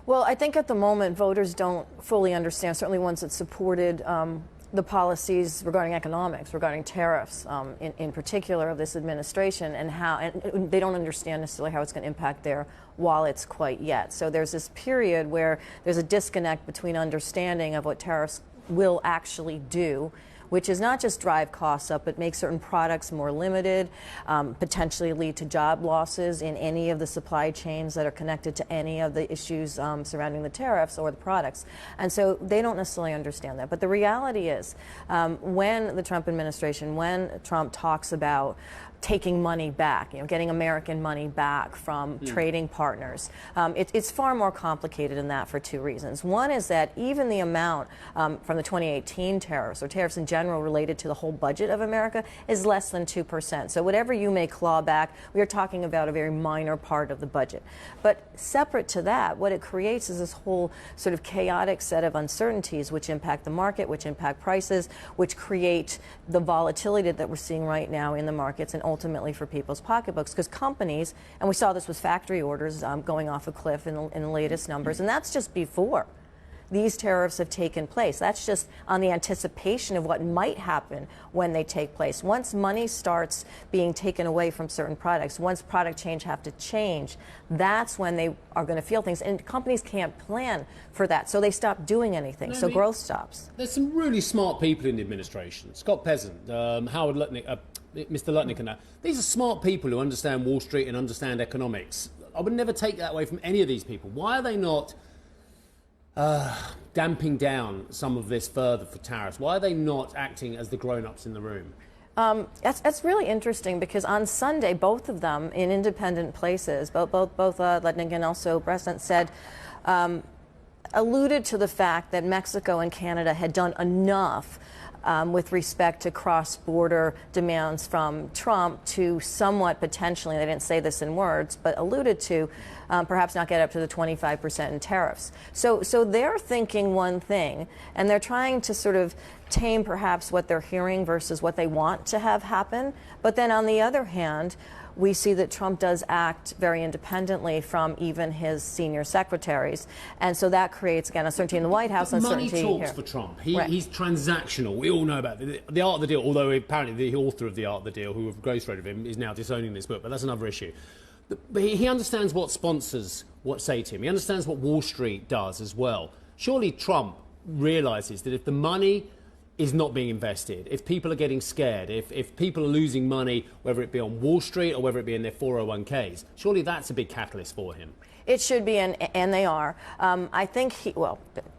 Well, I think at the moment voters don't fully understand, certainly ones that supported the policies regarding economics, regarding tariffs in particular of this administration, and how and they don't understand necessarily how it's going to impact their wallets quite yet. So there's this period where there's a disconnect between understanding of what tariffs will actually do, which is not just drive costs up, but make certain products more limited, potentially lead to job losses in any of the supply chains that are connected to any of the issues surrounding the tariffs or the products. And so they don't necessarily understand that. But the reality is, when the Trump administration, when Trump talks about taking money back, getting American money back from trading partners. It's far more complicated than that for two reasons. One is that even the amount from the 2018 tariffs, or tariffs in general related to the whole budget of America, is less than 2%. So whatever you may claw back, we are talking about a very minor part of the budget. But separate to that, what it creates is this whole sort of chaotic set of uncertainties which impact the market, which impact prices, which create the volatility that we're seeing right now in the markets and ultimately for people's pocketbooks, because companies, and we saw this with factory orders going off a cliff in the latest numbers, and that's just before these tariffs have taken place. That's just on the anticipation of what might happen when they take place. Once money starts being taken away from certain products, once product change have to change, that's when they are going to feel things. And companies can't plan for that, so they stop doing anything. So growth stops. There's some really smart people in the administration. Scott Pezant, Howard Lutnick, Mr. Lutnick and that. These are smart people who understand Wall Street and understand economics. I would never take that away from any of these people. Why are they not damping down some of this further for tariffs? Why are they not acting as the grown-ups in the room? That's really interesting, because on Sunday, both of them in independent places, both Lutnick and also Pezant said, alluded to the fact that Mexico and Canada had done enough with respect to cross-border demands from Trump to somewhat potentially, they didn't say this in words, but alluded to perhaps not get up to the 25% in tariffs. So they're thinking one thing, and they're trying to sort of tame perhaps what they're hearing versus what they want to have happen. But then on the other hand, we see that Trump does act very independently from even his senior secretaries. And so that creates, again, uncertainty in the White House, uncertainty here. Money talks for Trump. He's transactional. We all know about the art of the deal, although apparently the author of the art of the deal, who ghostwrote him, is now disowning this book, but that's another issue. But he understands what sponsors say to him. He understands what Wall Street does as well. Surely Trump realises that if the money is not being invested, if people are getting scared, if people are losing money, whether it be on Wall Street or whether it be in their 401ks, surely that's a big catalyst for him. It should be, and they are. I think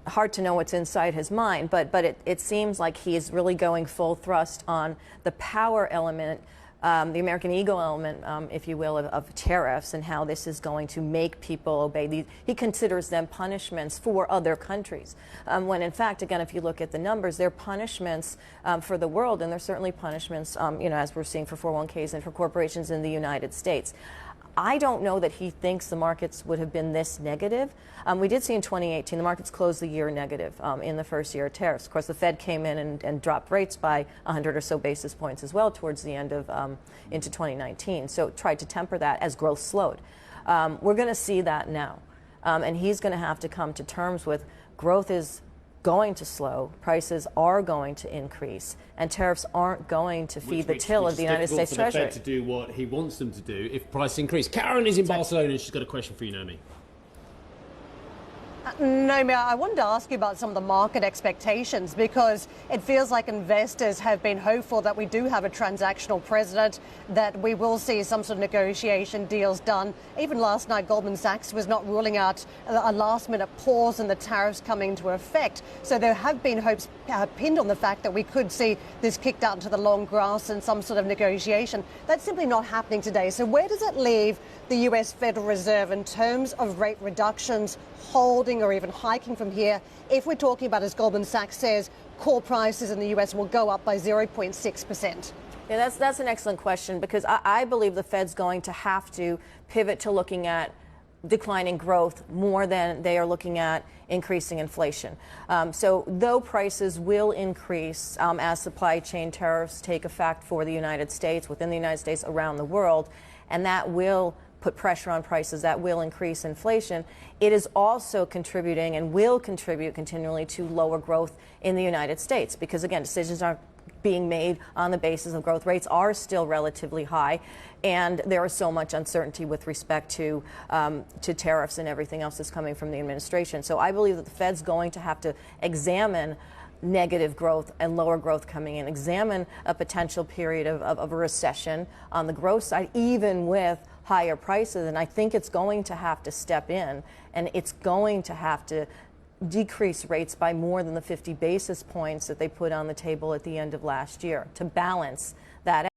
hard to know what's inside his mind, but it seems like he is really going full thrust on the power element, the American ego element, if you will, of tariffs, and how this is going to make people obey. He considers them punishments for other countries, when in fact, again, if you look at the numbers, they're punishments for the world, and they're certainly punishments, as we're seeing for 401ks and for corporations in the United States. I don't know that he thinks the markets would have been this negative. We did see in 2018 the markets closed the year negative in the first year of tariffs. Of course, the Fed came in and dropped rates by 100 or so basis points as well towards the end of into 2019. So tried to temper that as growth slowed. We're going to see that now, and he's going to have to come to terms with growth is going to slow, prices are going to increase, and tariffs aren't going to feed the till of the United States Treasury. The Fed to do what he wants them to do if prices increase. Karen is in Barcelona and she's got a question for you, Nomi. Nomi, I wanted to ask you about some of the market expectations, because it feels like investors have been hopeful that we do have a transactional president, that we will see some sort of negotiation deals done. Even last night, Goldman Sachs was not ruling out a last-minute pause in the tariffs coming into effect. So there have been hopes pinned on the fact that we could see this kicked out into the long grass and some sort of negotiation. That's simply not happening today. So where does it leave the US Federal Reserve in terms of rate reductions, holding or even hiking from here, if we're talking about, as Goldman Sachs says, core prices in the US will go up by 0.6%? Yeah, that's an excellent question, because I believe the Fed's going to have to pivot to looking at declining growth more than they are looking at increasing inflation. So though prices will increase as supply chain tariffs take effect for the United States, within the United States, around the world, and that will put pressure on prices, that will increase inflation. It is also contributing and will contribute continually to lower growth in the United States because, again, decisions are being made on the basis of growth rates are still relatively high, and there is so much uncertainty with respect to tariffs and everything else that's coming from the administration. So I believe that the Fed's going to have to examine negative growth and lower growth coming in, examine a potential period of a recession on the growth side, even with higher prices. And I think it's going to have to step in, and it's going to have to decrease rates by more than the 50 basis points that they put on the table at the end of last year to balance that out.